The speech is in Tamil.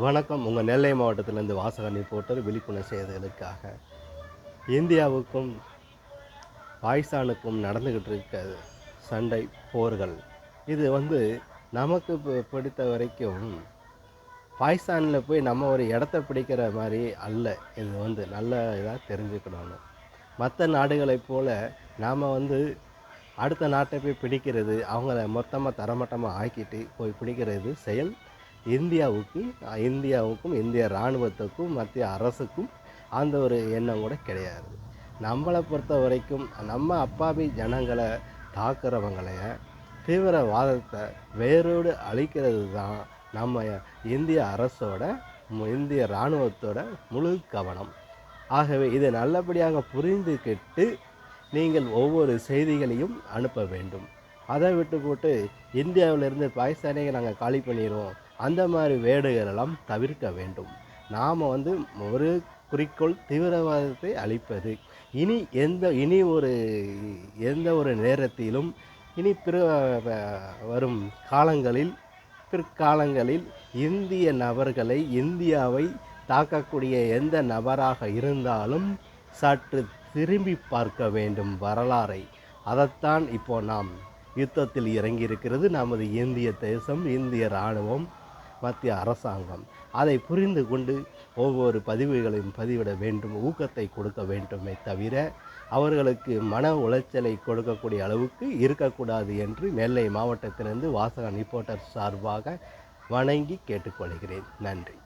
வணக்கம். உங்கள் நெல்லை மாவட்டத்திலேருந்து வாசகன் ரிப்போர்ட்டர். விழிப்புணர்வு செய்திகளுக்காக இந்தியாவுக்கும் பாகிஸ்தானுக்கும் நடந்துக்கிட்டு இருக்க சண்டை போர்கள் இது நமக்கு பிடித்த வரைக்கும் பாகிஸ்தானில் போய் நம்ம ஒரு இடத்த பிடிக்கிற மாதிரி அல்ல. இது நல்ல இதாக தெரிஞ்சுக்கணும். மற்ற நாடுகளைப் போல் நாம் அடுத்த நாட்டை போய் பிடிக்கிறது, அவங்கள மொத்தமாக தரமட்டமாக ஆக்கிட்டு போய் பிடிக்கிறது செயல் இந்தியாவுக்கும் இந்திய இராணுவத்துக்கும் மத்திய அரசுக்கும் அந்த ஒரு எண்ணம் கூட கிடையாது. நம்மளை பொறுத்த வரைக்கும் நம்ம அப்பாவி ஜனங்களை தாக்குறவங்களைய தீவிரவாதத்தை வேரோடு அழிக்கிறது தான் நம்ம இந்திய அரசோட இந்திய இராணுவத்தோட முழு கவனம். ஆகவே இதை நல்லபடியாக புரிந்துக்கிட்டு நீங்கள் ஒவ்வொரு செய்திகளையும் அனுப்ப வேண்டும். அதை விட்டு போட்டு இந்தியாவிலிருந்து பாகிஸ்தானியை நாங்கள் காலி பண்ணிடுவோம், அந்த மாதிரி வேடுகளெல்லாம் தவிர்க்க வேண்டும். நாம் ஒரு குறிக்கோள் தீவிரவாதத்தை அழிப்பது. எந்த ஒரு நேரத்திலும் வரும் பிற்காலங்களில் இந்திய நபர்களை, இந்தியாவை தாக்கக்கூடிய எந்த நபராக இருந்தாலும் சற்று திரும்பி பார்க்க வேண்டும் வரலாறை. அதைத்தான் இப்போ நாம் யுத்தத்தில் இறங்கியிருக்கிறது நமது இந்திய தேசம், இந்திய இராணுவம், மத்திய அரசாங்கம். அதை புரிந்து கொண்டு ஒவ்வொரு பதிவுகளையும் பதிவிட வேண்டும், ஊக்கத்தை கொடுக்க வேண்டுமே தவிர அவர்களுக்கு மன உளைச்சலை கொடுக்கக்கூடிய அளவுக்கு இருக்கக்கூடாது என்று நெல்லை மாவட்டத்திலிருந்து வாசகன் ரிப்போர்ட்டர் சார்பாக வணங்கி கேட்டுக்கொள்கிறேன். நன்றி.